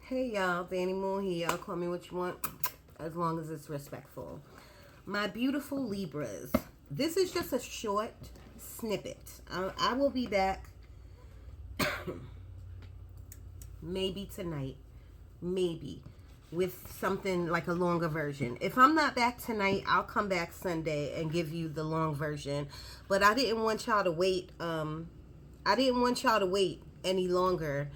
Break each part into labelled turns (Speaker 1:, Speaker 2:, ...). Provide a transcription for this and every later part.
Speaker 1: Hey y'all, Danny Moon here. Y'all call me what you want, as long as it's respectful. My beautiful Libras, this is just a short snippet. I will be back maybe tonight, maybe, with something like a longer version. If I'm not back tonight, I'll come back Sunday and give you the long version. But I didn't want y'all to wait. I didn't want y'all to wait any longer,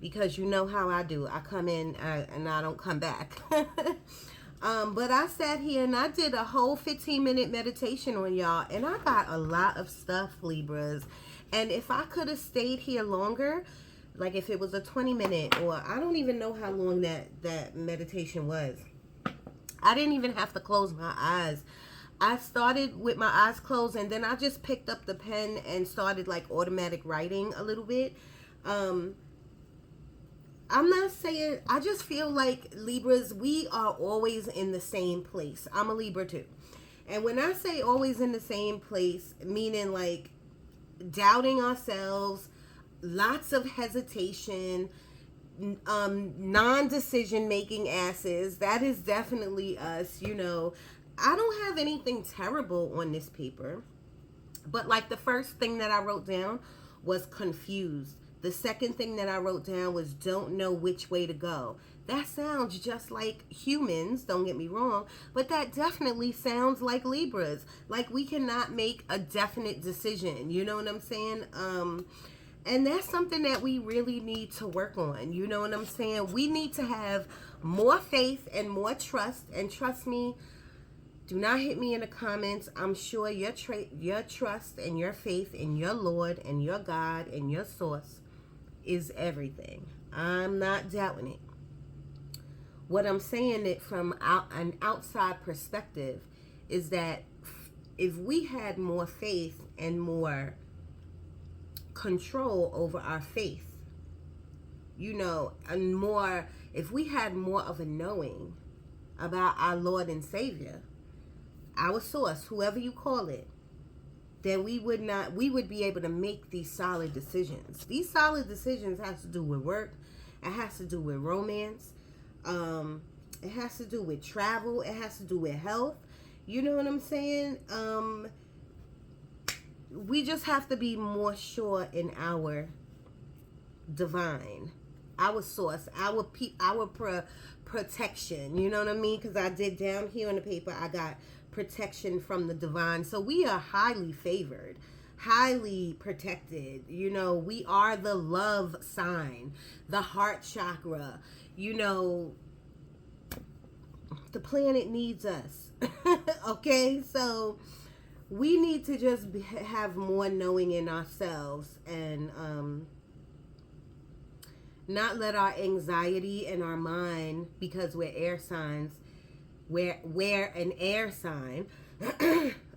Speaker 1: because you know how I do. I come in and I don't come back. But I sat here and I did a whole 15-minute meditation on y'all, and I got a lot of stuff, Libras. And if I could have stayed here longer, like if it was a 20-minute, or I don't even know how long that meditation was, I didn't even have to close my eyes. I started with my eyes closed, and then I just picked up the pen and started like automatic writing a little bit. I'm not saying, I just feel like Libras, we are always in the same place. I'm a Libra too. And when I say always in the same place, meaning like doubting ourselves, lots of hesitation, non-decision making asses, that is definitely us. You know, I don't have anything terrible on this paper, but like the first thing that I wrote down was confused. The second thing that I wrote down was don't know which way to go. That sounds just like humans, don't get me wrong, but that definitely sounds like Libras. Like we cannot make a definite decision, you know what I'm saying? And that's something that we really need to work on, you know what I'm saying? We need to have more faith and more trust, and trust me, do not hit me in the comments. I'm sure your trust and your faith in your Lord and your God and your source is everything. I'm not doubting it. What I'm saying it from an outside perspective is that if we had more faith and more control over our faith, you know, and more, if we had more of a knowing about our Lord and Savior, our source, whoever you call it, then we would be able to make these solid decisions. These solid decisions has to do with work. It has to do with romance. It has to do with travel. It has to do with health. You know what I'm saying? We just have to be more sure in our divine, our source, our protection. You know what I mean? Because I did down here on the paper, I got protection from the divine. So we are highly favored, highly protected. You know, we are the love sign, the heart chakra. You know, the planet needs us. Okay, so we need to just have more knowing in ourselves, and not let our anxiety and our mind, because we're air signs, we're an air sign.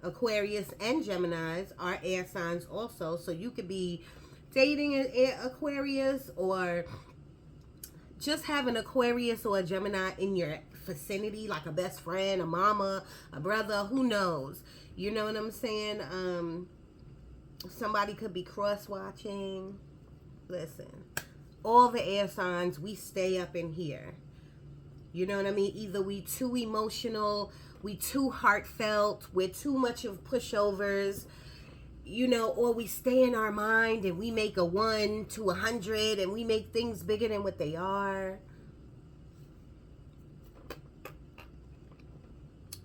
Speaker 1: Aquarius and Geminis are air signs also. So you could be dating an Aquarius, or just have an Aquarius or a Gemini in your vicinity, like a best friend, a mama, a brother, who knows? You know what I'm saying? Somebody could be cross-watching. Listen, all the air signs, we stay up in here. You know what I mean? Either we too emotional, we too heartfelt, we're too much of pushovers, you know, or we stay in our mind and we make a 1 to 100 and we make things bigger than what they are.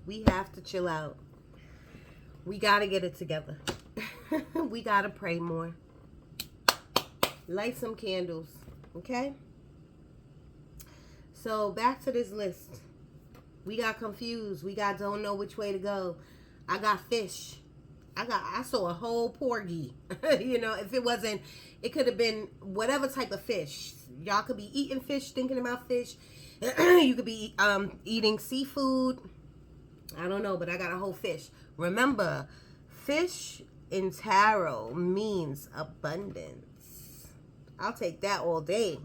Speaker 1: We have to chill out. We got to get it together. We got to pray more. Light some candles, okay? So back to this list. We got confused. We got don't know which way to go. I got fish. I saw a whole porgy. You know, if it wasn't, it could have been whatever type of fish. Y'all could be eating fish, thinking about fish. You could be eating seafood. I don't know, but I got a whole fish. Remember, fish in tarot means abundance. I'll take that all day.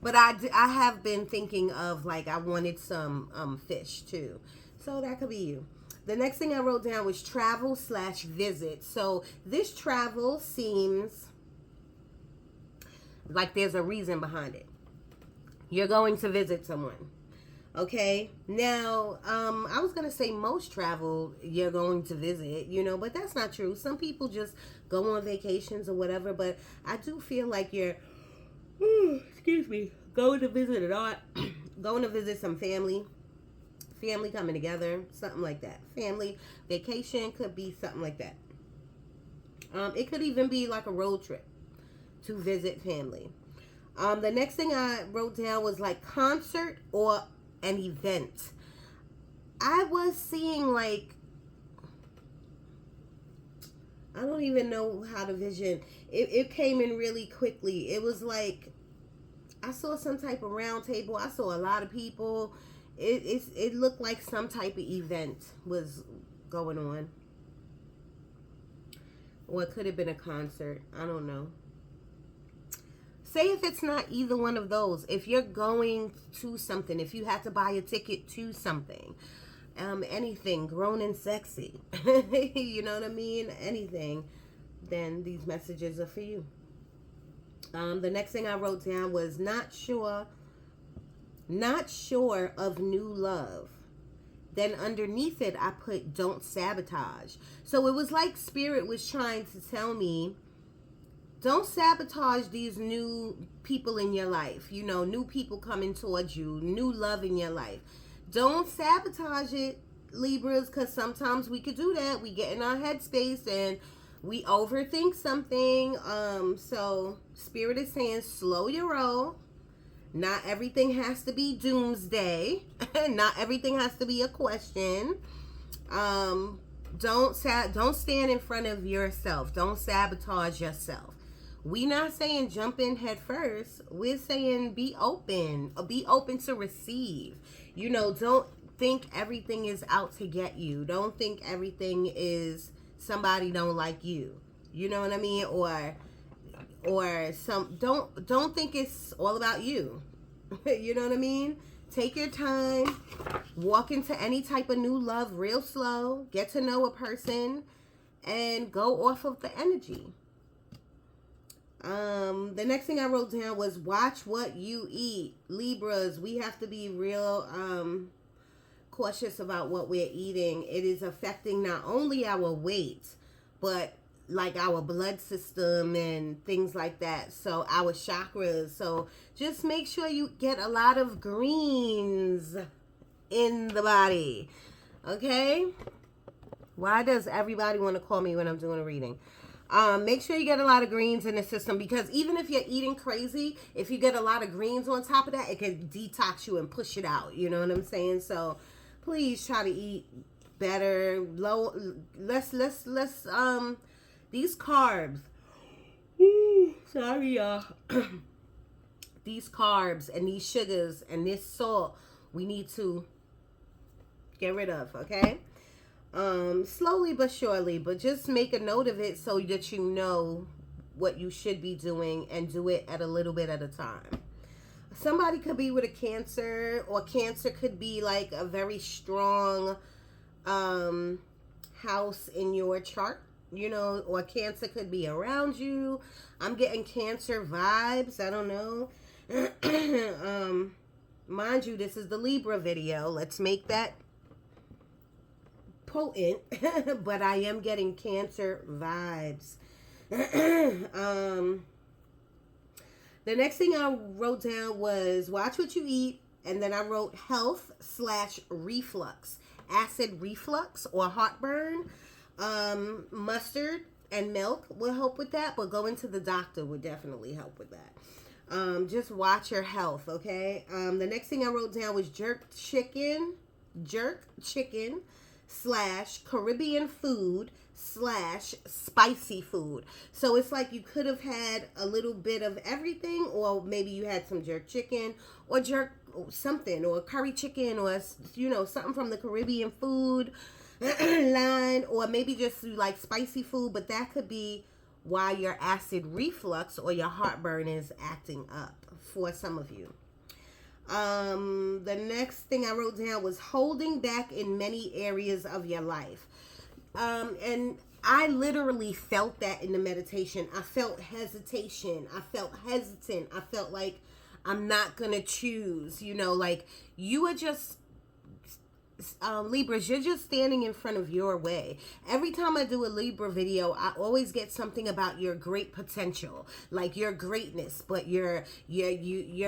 Speaker 1: But I have been thinking of, like, I wanted some fish too. So that could be you. The next thing I wrote down was travel/visit. So this travel seems like there's a reason behind it. You're going to visit someone. Okay, now, I was going to say most travel you're going to visit, you know, but that's not true. Some people just go on vacations or whatever, but I do feel like you're, excuse me, going to visit a lot, going to visit some family coming together, something like that. Family vacation could be something like that. It could even be like a road trip to visit family. The next thing I wrote down was like concert or an event. I was seeing like, I don't even know how to vision. It came in really quickly. It was like, I saw some type of round table. I saw a lot of people. It looked like some type of event was going on. Or it could have been a concert. I don't know. Say if it's not either one of those. If you're going to something, if you have to buy a ticket to something, anything, grown and sexy, you know what I mean? Anything, then these messages are for you. The next thing I wrote down was not sure of new love. Then underneath it, I put don't sabotage. So it was like Spirit was trying to tell me, don't sabotage these new people in your life. You know, new people coming towards you, new love in your life. Don't sabotage it, Libras, because sometimes we could do that. We get in our headspace and we overthink something. So Spirit is saying slow your roll. Not everything has to be doomsday. Not everything has to be a question. Don't stand in front of yourself. Don't sabotage yourself. We not saying jump in head first. We're saying be open. Be open to receive. You know, don't think everything is out to get you. Don't think everything is somebody don't like you. You know what I mean? Or some don't think it's all about you. You know what I mean? Take your time. Walk into any type of new love real slow. Get to know a person and go off of the energy. The next thing I wrote down was watch what you eat. Libras, we have to be real cautious about what we're eating. It is affecting not only our weight, but like our blood system and things like that. So our chakras. So just make sure you get a lot of greens in the body. Okay? Why does everybody want to call me when I'm doing a reading? Make sure you get a lot of greens in the system, because even if you're eating crazy, if you get a lot of greens on top of that, it can detox you and push it out. You know what I'm saying? So please try to eat better, less these carbs. Sorry, y'all. These carbs and these sugars and this salt, we need to get rid of, okay? Slowly but surely, but just make a note of it so that you know what you should be doing and do it at a little bit at a time. Somebody could be with a Cancer, or Cancer could be like a very strong house in your chart, you know, or Cancer could be around you. I'm getting Cancer vibes. I don't know. Mind you, this is the Libra video. Let's make that potent. But I am getting Cancer vibes. The next thing I wrote down was watch what you eat, and then I wrote health/reflux, acid reflux or heartburn. Mustard and milk will help with that, but going to the doctor would definitely help with that. Just watch your health, okay? The next thing I wrote down was jerk chicken / Caribbean food / spicy food. So it's like you could have had a little bit of everything, or maybe you had some jerk chicken or jerk something, or curry chicken, or, you know, something from the Caribbean food line, or maybe just like spicy food. But that could be why your acid reflux or your heartburn is acting up for some of you. The next thing I wrote down was holding back in many areas of your life. And I literally felt that in the meditation. I felt hesitation. I felt hesitant. I felt like I'm not gonna choose, you know, like you are just Libras, you're just standing in front of your way. Every time I do a Libra video, I always get something about your great potential, like your greatness, but you're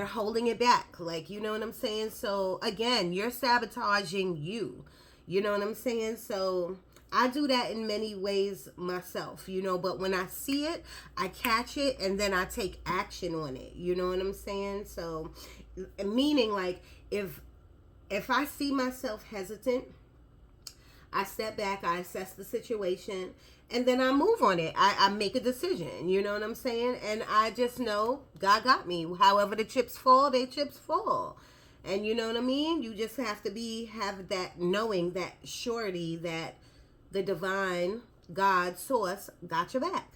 Speaker 1: holding it back, like, you know what I'm saying? So again, you're sabotaging you. You know what I'm saying? So I do that in many ways myself, you know, but when I see it, I catch it and then I take action on it. You know what I'm saying? So meaning like if I see myself hesitant, I step back, I assess the situation, and then I move on it. I make a decision, you know what I'm saying? And I just know God got me. However the chips fall, they chips fall. And you know what I mean? You just have to have that knowing, that surety that the divine God source got your back.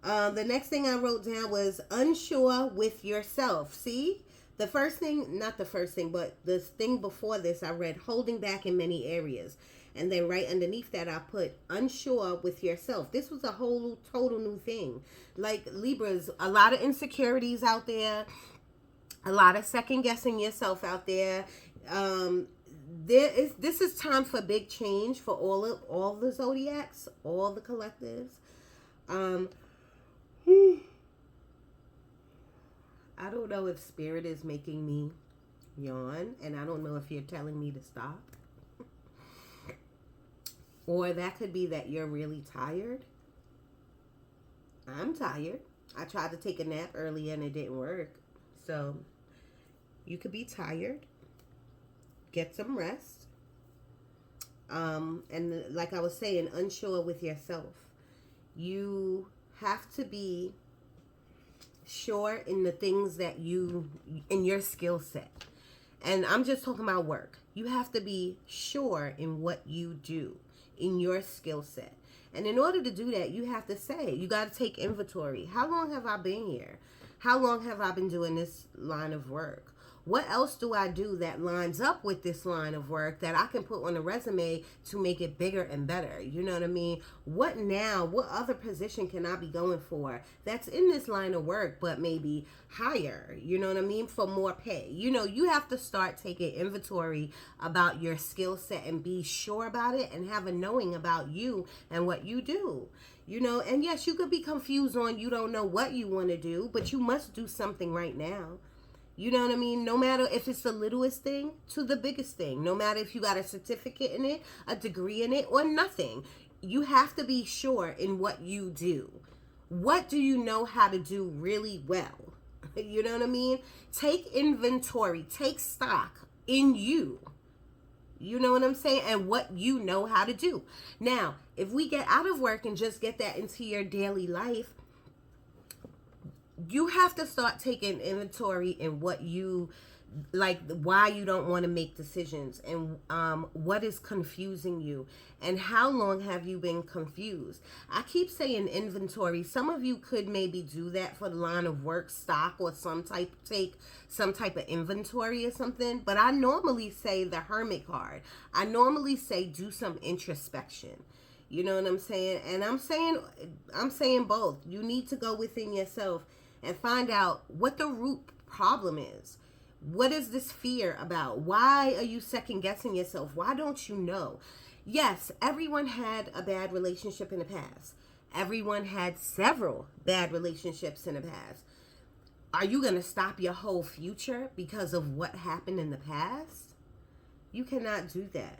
Speaker 1: The next thing I wrote down was unsure with yourself. See? The first thing, not the first thing, but the thing before this, I read holding back in many areas. And then right underneath that, I put unsure with yourself. This was a whole total new thing. Like Libras, a lot of insecurities out there, a lot of second guessing yourself out there. This is time for big change for all the zodiacs, all the collectives. I don't know if spirit is making me yawn, and I don't know if you're telling me to stop. Or that could be that you're really tired. I'm tired. I tried to take a nap earlier and it didn't work. So you could be tired. Get some rest. And like I was saying, unsure with yourself. You have to be sure in the things that in your skill set. And I'm just talking about work. You have to be sure in what you do, in your skill set. And in order to do that, you have to you got to take inventory. How long have I been here? How long have I been doing this line of work? What else do I do that lines up with this line of work that I can put on a resume to make it bigger and better? You know what I mean? What now? What other position can I be going for that's in this line of work, but maybe higher? You know what I mean? For more pay. You know, you have to start taking inventory about your skill set and be sure about it and have a knowing about you and what you do. You know, and yes, you could be confused on you don't know what you want to do, but you must do something right now. You know what I mean? No matter if it's the littlest thing to the biggest thing. No matter if you got a certificate in it, a degree in it, or nothing. You have to be sure in what you do. What do you know how to do really well? You know what I mean? Take inventory. Take stock in you. You know what I'm saying? And what you know how to do. Now, if we get out of work and just get that into your daily life, you have to start taking inventory in what you like, why you don't want to make decisions, and what is confusing you, and how long have you been confused. I keep saying inventory. Some of you could maybe do that for the line of work, stock, or take some type of inventory or something. But I normally say the Hermit card. I normally say do some introspection. You know what I'm saying? And I'm saying both. You need to go within yourself and find out what the root problem is. What is this fear about? Why are you second guessing yourself? Why don't you know? Yes, everyone had a bad relationship in the past. Everyone had several bad relationships in the past. Are you going to stop your whole future because of what happened in the past? You cannot do that.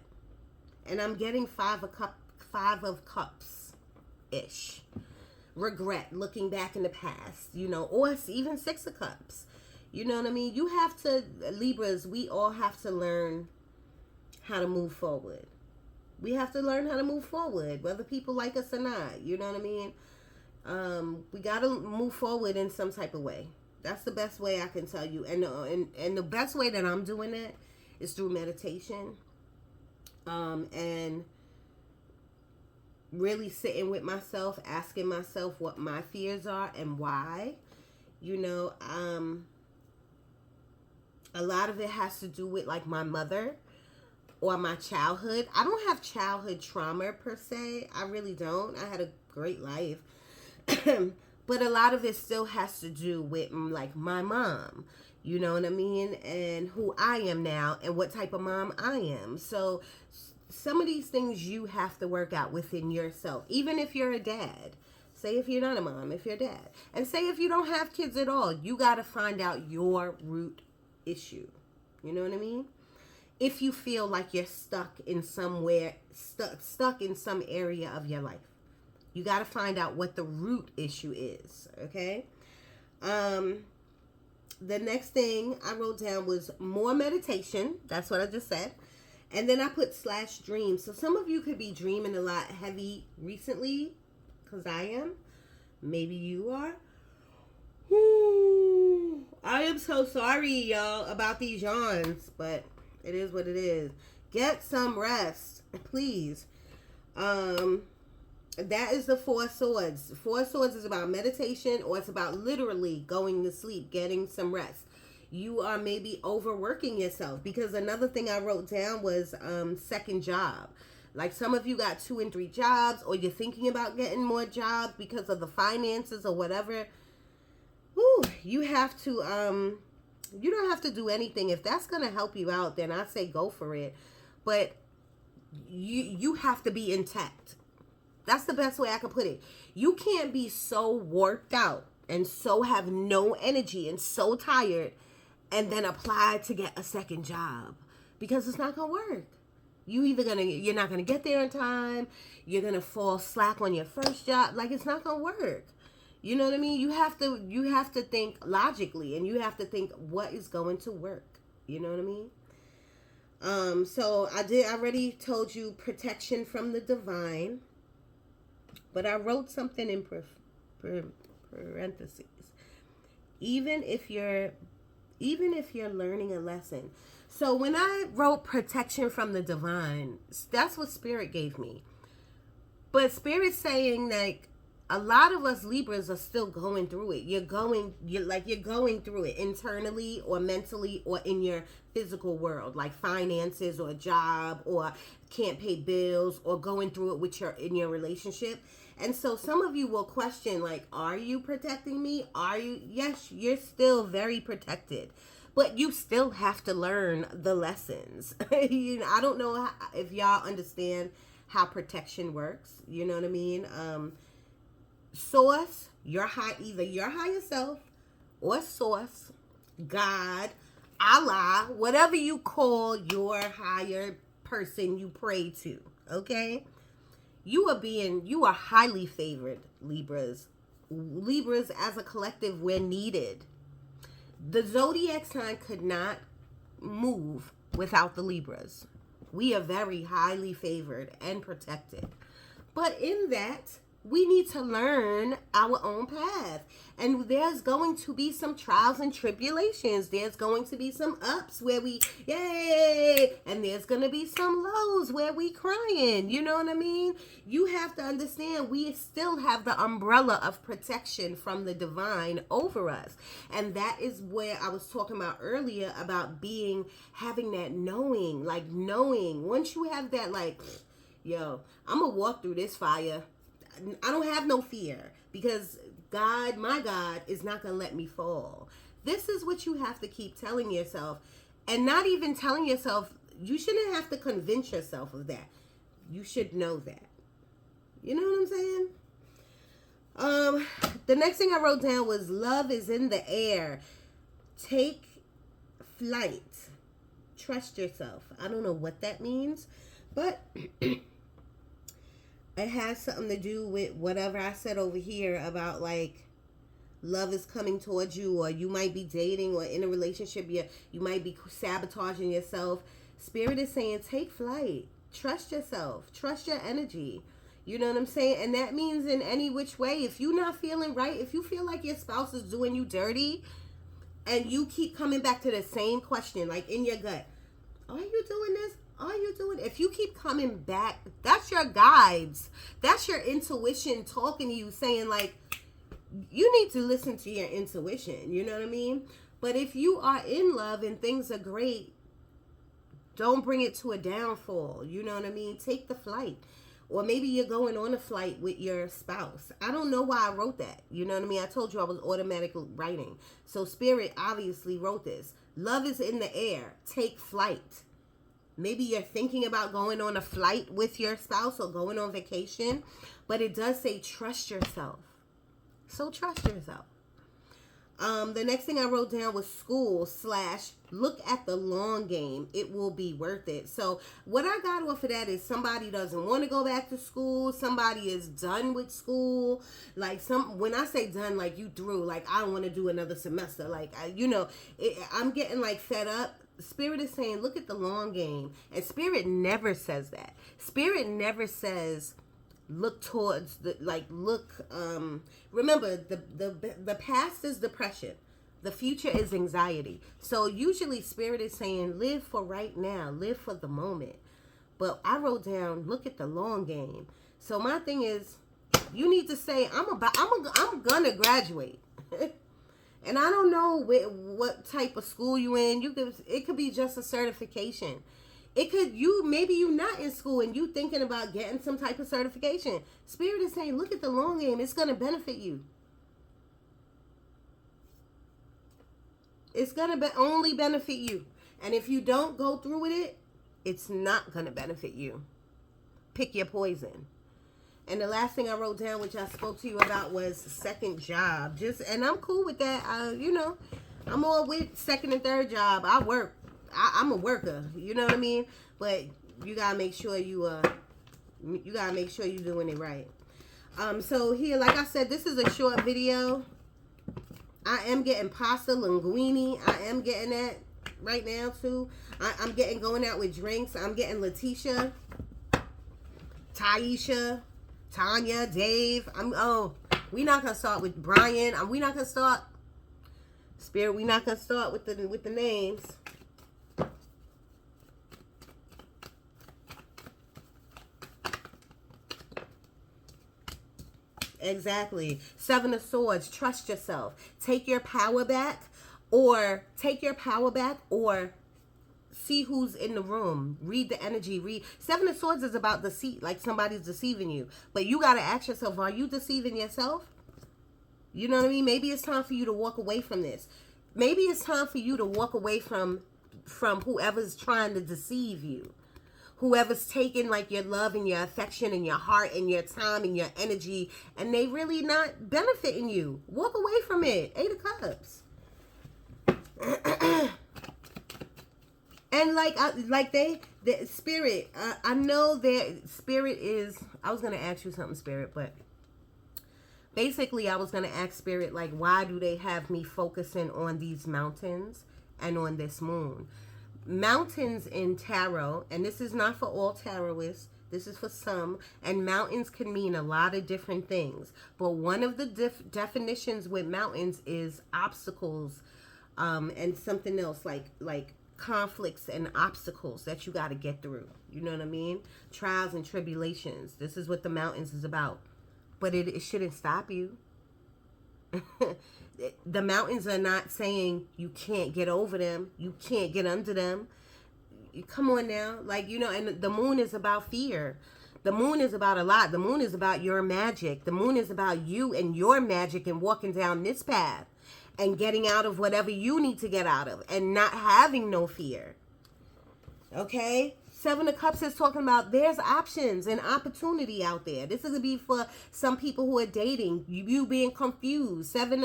Speaker 1: And I'm getting five of cups-ish. Regret, looking back in the past, you know, or even 6 of cups. You know what I mean? You have to, Libras, we all have to learn how to move forward. We have to learn how to move forward, whether people like us or not. You know what I mean? We got to move forward in some type of way. That's the best way I can tell you. And the best way that I'm doing that is through meditation. And really sitting with myself, asking myself what my fears are and why. You know, a lot of it has to do with like my mother or my childhood. I don't have childhood trauma per se. I really don't. I had a great life. But a lot of it still has to do with like my mom. You know what I mean? And who I am now and what type of mom I am. So some of these things you have to work out within yourself, even if you're a dad. Say if you're not a mom, if you're a dad. And say if you don't have kids at all, you got to find out your root issue. You know what I mean? If you feel like you're stuck in somewhere, stuck in some area of your life, you got to find out what the root issue is, okay? The next thing I wrote down was more meditation. That's what I just said. And then I put /dreams. So some of you could be dreaming a lot heavy recently, because I am. Maybe you are. I am so sorry, y'all, about these yawns, but it is what it is. Get some rest, please. That is the Four Swords. Four Swords is about meditation, or it's about literally going to sleep, getting some rest. You are maybe overworking yourself, because another thing I wrote down was second job. Like some of you got 2 and 3 jobs, or you're thinking about getting more jobs because of the finances or whatever. Whew, you have to, you don't have to do anything. If that's going to help you out, then I say go for it. But you have to be intact. That's the best way I can put it. You can't be so worked out and so have no energy and so tired and then apply to get a second job, because it's not going to work. You're not going to get there in time. You're going to fall slack on your first job. Like, it's not going to work. You know what I mean? You have to think logically, and you have to think what is going to work. You know what I mean? So I already told you protection from the divine. But I wrote something in parentheses. Even if you're learning a lesson. So when I wrote protection from the divine, that's what Spirit gave me. But Spirit's saying, like, a lot of us Libras are still going through it. You're going through it internally or mentally or in your physical world, like finances or a job or can't pay bills or going through it in your relationship. And so some of you will question, like, are you protecting me? Yes, you're still very protected, but you still have to learn the lessons. I don't know if y'all understand how protection works. You know what I mean? Source, either your higher self or source, God, Allah, whatever you call your higher person you pray to, okay? You are highly favored, Libras. Libras as a collective, we're needed. The zodiac sign could not move without the Libras. We are very highly favored and protected. But in that, we need to learn our own path. And there's going to be some trials and tribulations. There's going to be some ups where we, yay! And there's going to be some lows where we crying. You know what I mean? You have to understand we still have the umbrella of protection from the divine over us. And that is where I was talking about earlier about having that knowing. Like knowing. Once you have that, like, yo, I'm going to walk through this fire. I don't have no fear, because God, my God, is not going to let me fall. This is what you have to keep telling yourself, and not even telling yourself. You shouldn't have to convince yourself of that. You should know that. You know what I'm saying? The next thing I wrote down was love is in the air. Take flight. Trust yourself. I don't know what that means, but it has something to do with whatever I said over here about, like, love is coming towards you, or you might be dating or in a relationship. You might be sabotaging yourself. Spirit is saying, take flight. Trust yourself. Trust your energy. You know what I'm saying? And that means in any which way. If you're not feeling right, if you feel like your spouse is doing you dirty, and you keep coming back to the same question, like in your gut, are you doing this? Are you doing? If you keep coming back, that's your guides. That's your intuition talking to you, saying, like, you need to listen to your intuition. You know what I mean? But if you are in love and things are great, don't bring it to a downfall. You know what I mean? Take the flight. Or maybe you're going on a flight with your spouse. I don't know why I wrote that. You know what I mean? I told you I was automatic writing. So Spirit obviously wrote this. Love is in the air. Take flight. Maybe you're thinking about going on a flight with your spouse or going on vacation. But it does say trust yourself. So trust yourself. The next thing I wrote down was school / look at the long game. It will be worth it. So what I got off of that is somebody doesn't want to go back to school. Somebody is done with school. Like when I say done, like you through, like I don't want to do another semester. Like, I'm getting like fed up. Spirit is saying, look at the long game. And Spirit never says that. Spirit never says, look towards remember the past is depression, the future is anxiety. So usually Spirit is saying live for right now, live for the moment. But I wrote down look at the long game. So my thing is, you need to say I'm gonna graduate. And I don't know what type of school you in. It could be just a certification. Maybe you not in school and you thinking about getting some type of certification. Spirit is saying, look at the long game. It's going to benefit you. It's going to only benefit you. And if you don't go through with it, it's not going to benefit you. Pick your poison. And the last thing I wrote down, which I spoke to you about, was second job. And I'm cool with that. I'm all with second and third job. I work. I'm a worker, you know what I mean? But you gotta make sure you're doing it right. So here, like I said, this is a short video. I am getting pasta linguine. I am getting that right now too. I'm getting going out with drinks. I'm getting Letitia, Taisha, Tanya, Dave. We not gonna start with Brian. We not gonna start. Spirit, we not gonna start with the names. Exactly. Seven of Swords. Trust yourself. Take your power back, or see who's in the room. Read the energy. Seven of Swords is about deceit, like somebody's deceiving you. But you got to ask yourself, are you deceiving yourself? You know what I mean? Maybe it's time for you to walk away from this. Maybe it's time for you to walk away from whoever's trying to deceive you. Whoever's taking like your love and your affection and your heart and your time and your energy, and they really not benefiting you. Walk away from it. 8 of Cups. And the Spirit, I know that Spirit is, I was going to ask you something, Spirit, but basically I was going to ask Spirit, like, why do they have me focusing on these mountains and on this moon? Mountains in tarot, and this is not for all tarotists, this is for some, and mountains can mean a lot of different things, but one of the definitions with mountains is obstacles, and something else like conflicts and obstacles that you got to get through. You know what I mean? Trials and tribulations. This is what the mountains is about, but it shouldn't stop you. The mountains are not saying you can't get over them, you can't get under them. Come on now, and the moon is about fear. The moon is about a lot. The moon is about your magic. The moon is about you and your magic and walking down this path and getting out of whatever you need to get out of and not having no fear. Okay? 7 of Cups is talking about there's options and opportunity out there. This is going to be for some people who are dating, you being confused. 7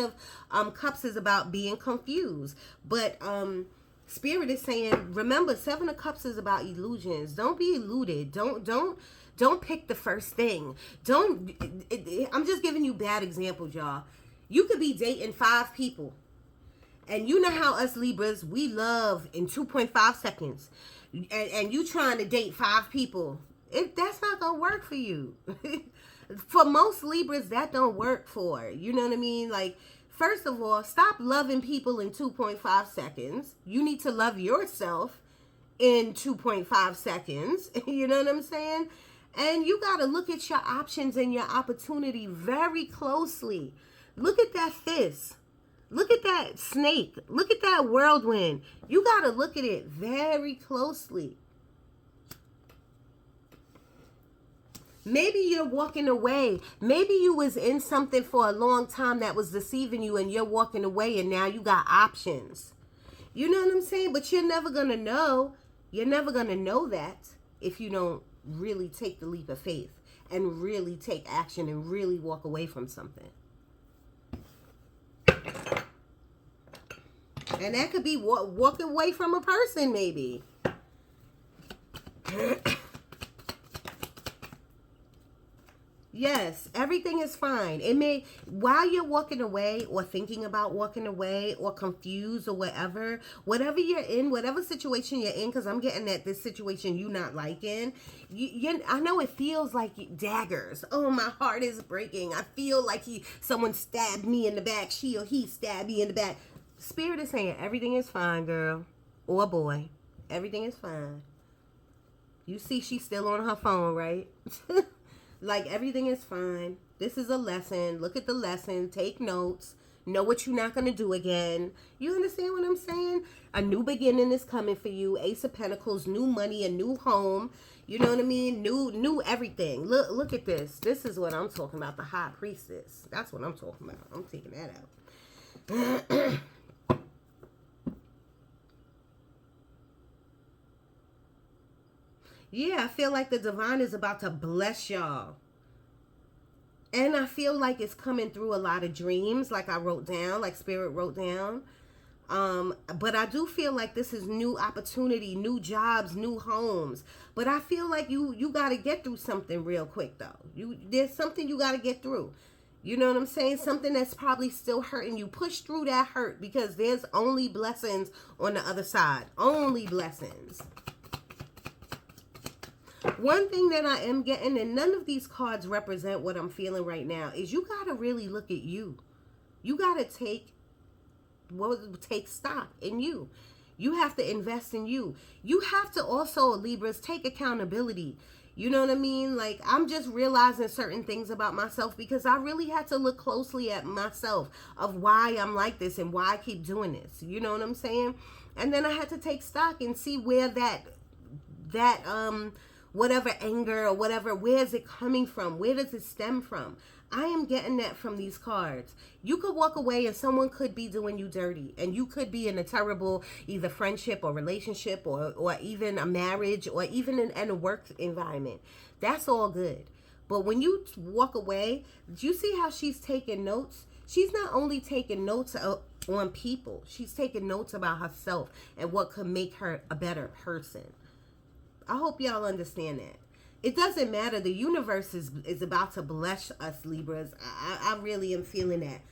Speaker 1: of Cups is about being confused. But Spirit is saying, remember, 7 of Cups is about illusions. Don't be eluded. Don't pick the first thing. I'm just giving you bad examples, y'all. You could be dating 5 people. And you know how us Libras, we love in 2.5 seconds. And you trying to date 5 people. That's not going to work for you. For most Libras, that don't work for. You know what I mean? Like, first of all, stop loving people in 2.5 seconds. You need to love yourself in 2.5 seconds. You know what I'm saying? And you got to look at your options and your opportunity very closely. Look at that fist. Look at that snake. Look at that whirlwind. You got to look at it very closely. Maybe you're walking away. Maybe you was in something for a long time that was deceiving you and you're walking away and now you got options. You know what I'm saying? But you're never going to know. You're never going to know that if you don't really take the leap of faith and really take action and really walk away from something. And that could be walking away from a person maybe. Yes, everything is fine. It may, while you're walking away or thinking about walking away or confused or whatever you're in, whatever situation you're in, because I'm getting at this situation you not liking, I know it feels like daggers. Oh, my heart is breaking. I feel like someone stabbed me in the back. She or he stabbed me in the back. Spirit is saying everything is fine, girl or boy. Everything is fine. You see she's still on her phone, right? Like, everything is fine. This is a lesson. Look at the lesson. Take notes. Know what you're not going to do again. You understand what I'm saying? A new beginning is coming for you. Ace of Pentacles, new money, a new home. You know what I mean? New everything. Look at this. This is what I'm talking about. The High Priestess. That's what I'm talking about. I'm taking that out. Yeah, I feel like the divine is about to bless y'all. And I feel like it's coming through a lot of dreams, like I wrote down, like Spirit wrote down. But I do feel like this is new opportunity, new jobs, new homes. But I feel like you got to get through something real quick, though. There's something you got to get through. You know what I'm saying? Something that's probably still hurting you. Push through that hurt because there's only blessings on the other side. Only blessings. One thing that I am getting, and none of these cards represent what I'm feeling right now, is you got to really look at you. You got to take stock in you. You have to invest in you. You have to also, Libras, take accountability. You know what I mean? Like, I'm just realizing certain things about myself because I really had to look closely at myself of why I'm like this and why I keep doing this. You know what I'm saying? And then I had to take stock and see where whatever anger or whatever, where is it coming from? Where does it stem from? I am getting that from these cards. You could walk away and someone could be doing you dirty. And you could be in a terrible either friendship or relationship or even a marriage or even in a work environment. That's all good. But when you walk away, do you see how she's taking notes? She's not only taking notes on people. She's taking notes about herself and what could make her a better person. I hope y'all understand that. It doesn't matter. The universe is about to bless us, Libras. I really am feeling that.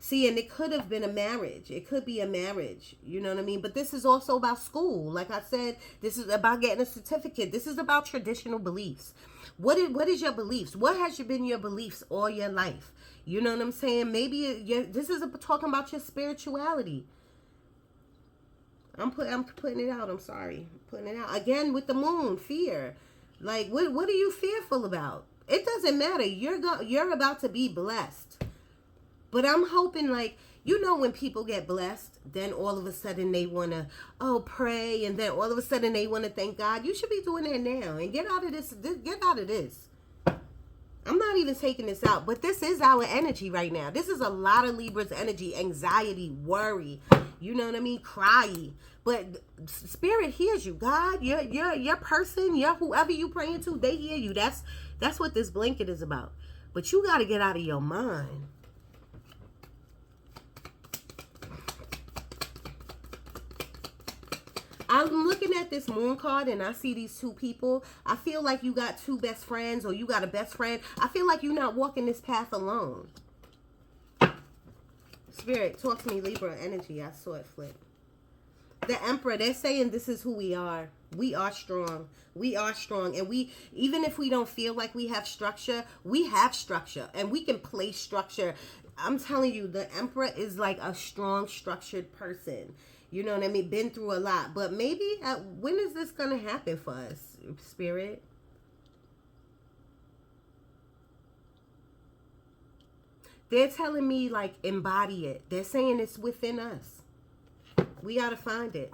Speaker 1: See, and it could have been a marriage. It could be a marriage. You know what I mean? But this is also about school. Like I said, this is about getting a certificate. This is about traditional beliefs. What is your beliefs? What has been your beliefs all your life? You know what I'm saying? Maybe this is talking about your spirituality. I'm putting it out. I'm sorry. I'm putting it out. Again, with the moon, fear. Like, what are you fearful about? It doesn't matter. You're about to be blessed. But I'm hoping, like, you know, when people get blessed, then all of a sudden they want to, pray. And then all of a sudden they want to thank God. You should be doing that now. And get out of this. Get out of this. I'm not even taking this out, but this is our energy right now. This is a lot of Libra's energy, anxiety, worry, you know what I mean, cry. But Spirit hears you. God, your person, whoever you praying to, they hear you. That's what this blanket is about. But you got to get out of your mind. I'm looking at this moon card and I see these two people. I feel like you got two best friends or you got a best friend. I feel like you're not walking this path alone. Spirit, talk to me, Libra energy. I saw it flip. The Emperor, they're saying this is who we are. We are strong. We are strong. And even if we don't feel like we have structure, we have structure. And we can place structure. I'm telling you, the Emperor is like a strong, structured person. You know what I mean? Been through a lot. But maybe, when is this going to happen for us, Spirit? They're telling me, like, embody it. They're saying it's within us. We got to find it.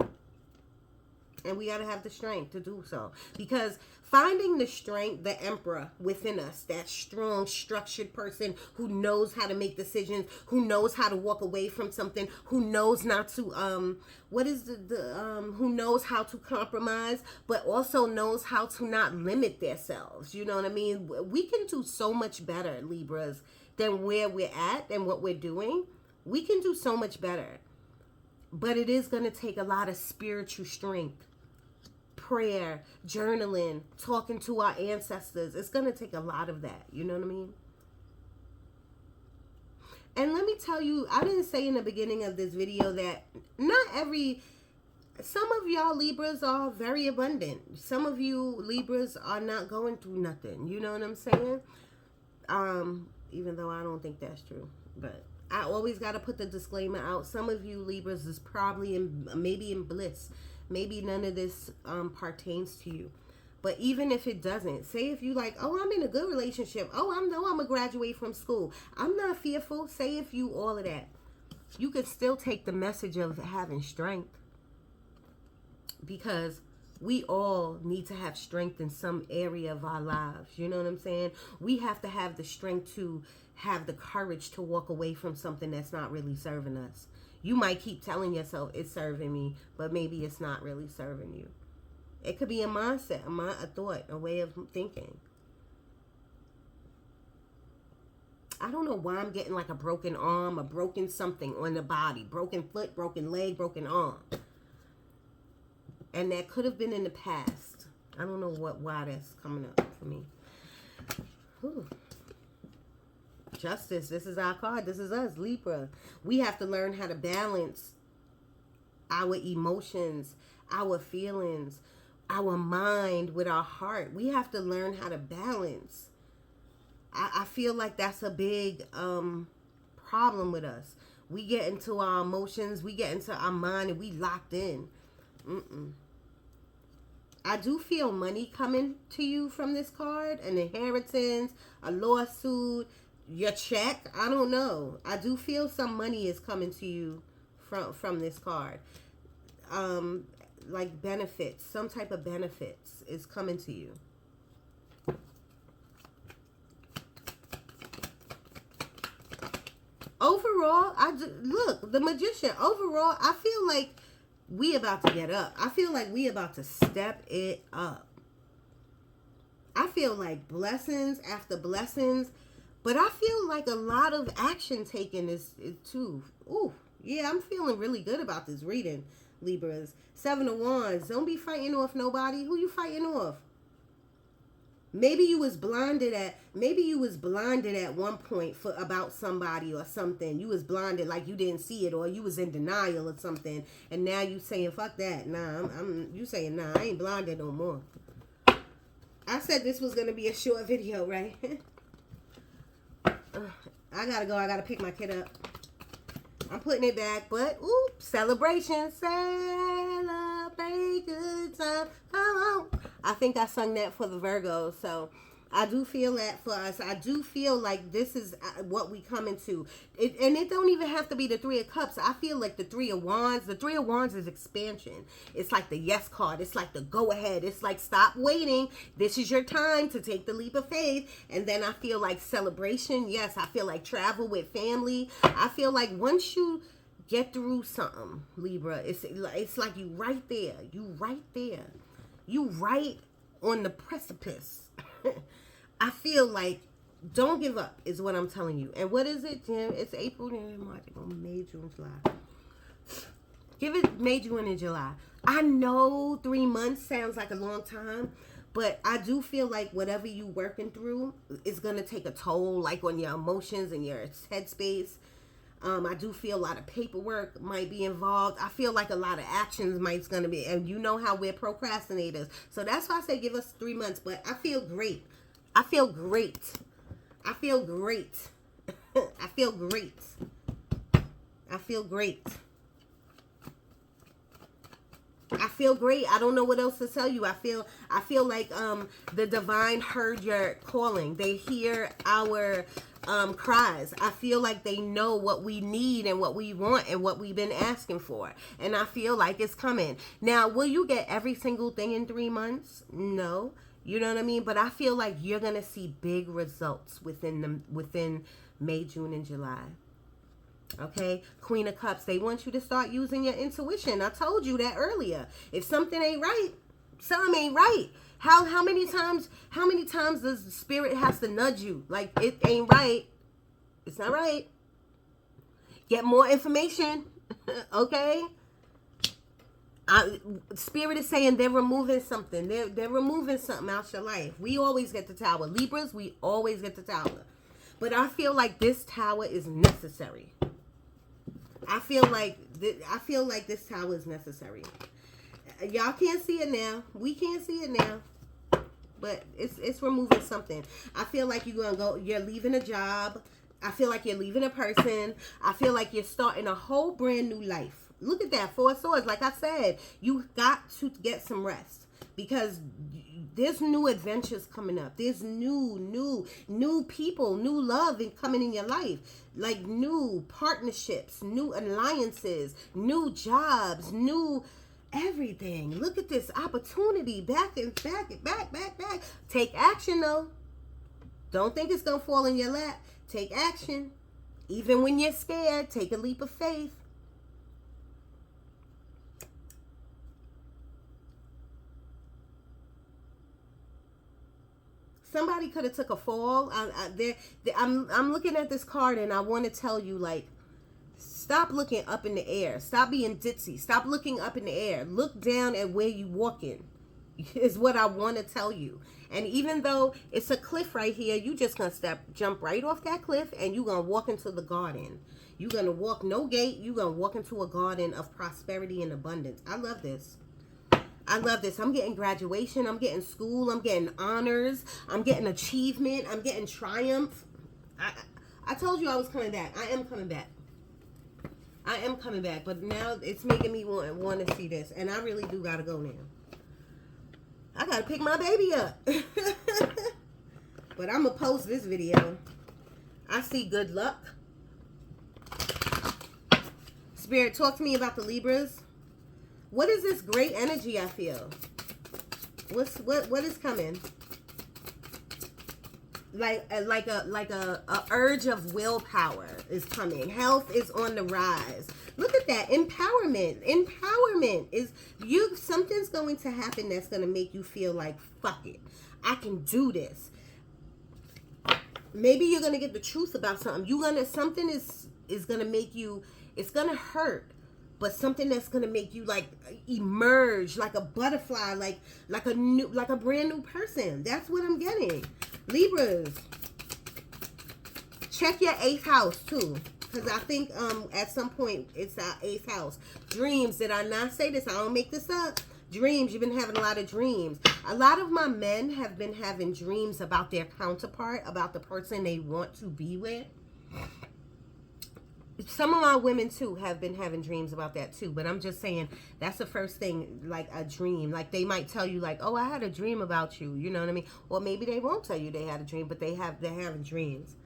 Speaker 1: And we got to have the strength to do so. Because finding the strength, the emperor within us, that strong, structured person who knows how to make decisions, who knows how to walk away from something, who knows not to, who knows how to compromise, but also knows how to not limit themselves. You know what I mean? We can do so much better, Libras, than where we're at and what we're doing. We can do so much better. But it is going to take a lot of spiritual strength, prayer, journaling, talking to our ancestors. It's going to take a lot of that. You know what I mean? And let me tell you, I didn't say in the beginning of this video that some of y'all Libras are very abundant. Some of you Libras are not going through nothing. You know what I'm saying? Even though I don't think that's true. But I always got to put the disclaimer out. Some of you Libras is probably maybe in bliss. Maybe none of this pertains to you. But even if it doesn't, say if you like, oh, I'm in a good relationship. Oh, I'm going to graduate from school. I'm not fearful. Say if you all of that. You can still take the message of having strength. Because we all need to have strength in some area of our lives. You know what I'm saying? We have to have the strength to have the courage to walk away from something that's not really serving us. You might keep telling yourself it's serving me, but maybe it's not really serving you. It could be a mindset, a thought, a way of thinking. I don't know why I'm getting like a broken arm, a broken something on the body, broken foot, broken leg, broken arm. And that could have been in the past. I don't know why that's coming up for me. Whew. Justice. This is our card. This is us, Libra. We have to learn how to balance our emotions, our feelings, our mind with our heart. We have to learn how to balance. I feel like that's a big problem with us. We get into our emotions, we get into our mind, and we locked in. I do feel money coming to you from this card, an inheritance, a lawsuit, your check. I don't know. I do feel some money is coming to you from this card. Like benefits, some type of benefits is coming to you. Overall, look, the Magician. Overall, I feel like we about to get up. I feel like we about to step it up. I feel like blessings after blessings, but I feel like a lot of action taken is too. Ooh, yeah, I'm feeling really good about this reading, Libras. 7 of Wands. Don't be fighting off nobody. Who you fighting off? Maybe you was blinded at one point about somebody or something. You was blinded like you didn't see it, or you was in denial or something, and now you saying fuck that. Nah, you saying nah, I ain't blinded no more. I said this was gonna be a short video, right? I gotta go. I gotta pick my kid up. I'm putting it back, but ooh, celebration, celebrate good time. Come on. I think I sung that for the Virgos, so I do feel that for us. I do feel like this is what we come into. And it don't even have to be the 3 of Cups. I feel like the 3 of Wands. The 3 of Wands is expansion. It's like the yes card. It's like the go ahead. It's like stop waiting. This is your time to take the leap of faith. And then I feel like celebration. Yes, I feel like travel with family. I feel like once you get through something, Libra, it's like you right there. You right there. You right on the precipice. I feel like don't give up is what I'm telling you. And what is it, Jim? It's April, March, May, June, July. Give it May, June, and July. I know 3 months sounds like a long time, but I do feel like whatever you working through is going to take a toll, like on your emotions and your headspace. I do feel a lot of paperwork might be involved. I feel like a lot of actions might's going to be, and you know how we're procrastinators. So that's why I say give us 3 months, but I feel great. I feel great. I feel great. I feel great. I feel great. I feel great. I don't know what else to tell you. I feel like the divine heard your calling. They hear our cries. I feel like they know what we need and what we want and what we've been asking for. And I feel like it's coming. Now, will you get every single thing in 3 months? No. You know what I mean? But I feel like you're going to see big results within May, June, and July. Okay, Queen of Cups, they want you to start using your intuition. I told you that earlier. If something ain't right, something ain't right. How many times does the spirit has to nudge you? Like, it ain't right. It's not right. Get more information. Okay? Spirit is saying they're removing something. They're removing something out your life. We always get the Tower. Libras, we always get the Tower. But I feel like this Tower is necessary. I feel like this Tower is necessary. Y'all can't see it now. We can't see it now. But it's removing something. I feel like you're leaving a job. I feel like you're leaving a person. I feel like you're starting a whole brand new life. Look at that, 4 of Swords. Like I said, you got to get some rest. Because there's new adventures coming up. There's new people, new love coming in your life. Like new partnerships, new alliances, new jobs, new everything. Look at this opportunity. Back. Take action though. Don't think it's going to fall in your lap. Take action. Even when you're scared, take a leap of faith. Somebody could have took a fall. I'm looking at this card and I want to tell you, like, stop looking up in the air. Stop being ditzy. Stop looking up in the air. Look down at where you walking is what I want to tell you. And even though it's a cliff right here, you just going to jump right off that cliff and you're going to walk into the garden. You're going to walk no gate. You're going to walk into a garden of prosperity and abundance. I love this. I love this. I'm getting graduation. I'm getting school. I'm getting honors. I'm getting achievement. I'm getting triumph. I told you I was coming back. I am coming back. I am coming back. But now it's making me want to see this. And I really do got to go now. I got to pick my baby up. But I'm going to post this video. I see good luck. Spirit, talk to me about the Libras. What is this great energy I feel? What is coming? Like a urge of willpower is coming. Health is on the rise. Look at that. Empowerment. Empowerment is something's going to happen that's going to make you feel like, fuck it, I can do this. Maybe you're going to get the truth about something. Something is going to make you, it's going to hurt. But something that's gonna make you like emerge like a butterfly, like a brand new person. That's what I'm getting. Libras, check your 8th house too, because I think at some point it's our 8th house. Dreams. Did I not say this? I don't make this up. Dreams. You've been having a lot of dreams. A lot of my men have been having dreams about their counterpart, about the person they want to be with. Some of my women too have been having dreams about that too, but I'm just saying that's the first thing, like a dream. Like they might tell you like, oh, I had a dream about you, you know what I mean? Or maybe they won't tell you they had a dream, but they're having dreams.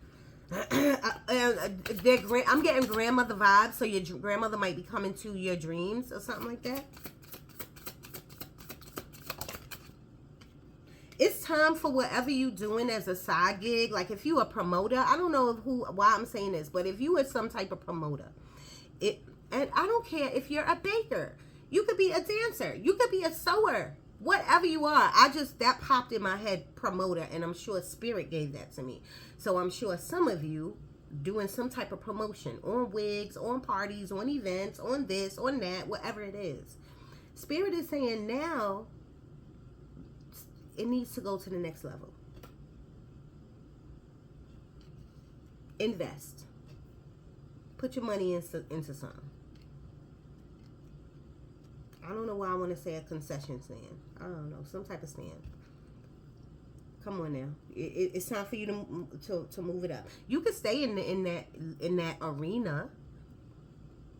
Speaker 1: I'm getting grandmother vibes, so your grandmother might be coming to your dreams or something like that. It's time for whatever you doing as a side gig. Like if you a promoter, I don't know why I'm saying this, but if you are some type of promoter, and I don't care if you're a baker, you could be a dancer, you could be a sewer, whatever you are. That popped in my head, promoter, and I'm sure Spirit gave that to me. So I'm sure some of you doing some type of promotion on wigs, on parties, on events, on this, on that, whatever it is. Spirit is saying now, it needs to go to the next level. Invest. Put your money into something. I don't know why I want to say a concession stand. I don't know. Some type of stand. Come on now. It's time for you to move it up. You could stay in that arena.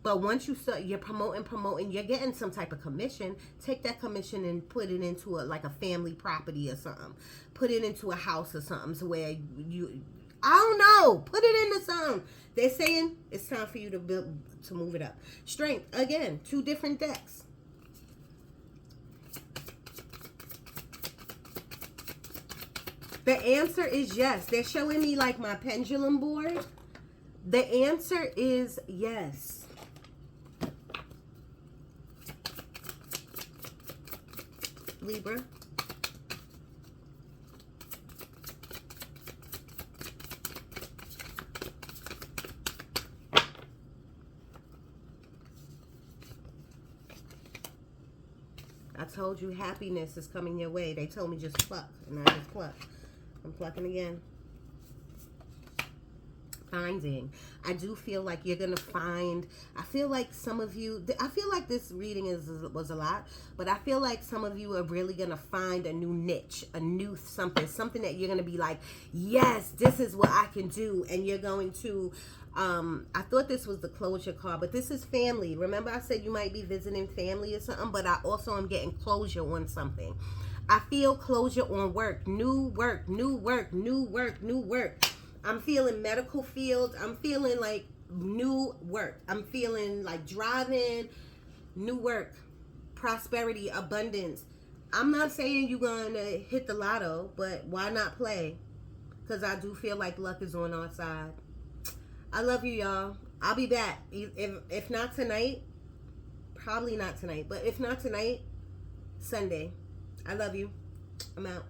Speaker 1: But once you start, you're promoting, you're getting some type of commission. Take that commission and put it into like a family property or something. Put it into a house or something, so where I don't know. Put it in the sound. They're saying it's time for you to move it up. Strength. Again, 2 different decks. The answer is yes. They're showing me like my pendulum board. The answer is yes. Libra. I told you happiness is coming your way. They told me just pluck, and I just pluck. I'm plucking again. Finding. I do feel like you're going to find, I feel like some of you, I feel like this reading was a lot, but I feel like some of you are really going to find a new niche, a new something that you're going to be like, yes, this is what I can do. And you're going to, I thought this was the closure card, but this is family. Remember I said you might be visiting family or something, but I also am getting closure on something. I feel closure on work, new work, new work, new work, new work. I'm feeling medical field. I'm feeling like new work. I'm feeling like driving, new work, prosperity, abundance. I'm not saying you're going to hit the lotto, but why not play? Because I do feel like luck is on our side. I love you, y'all. I'll be back. If not tonight, probably not tonight, but if not tonight, Sunday. I love you. I'm out.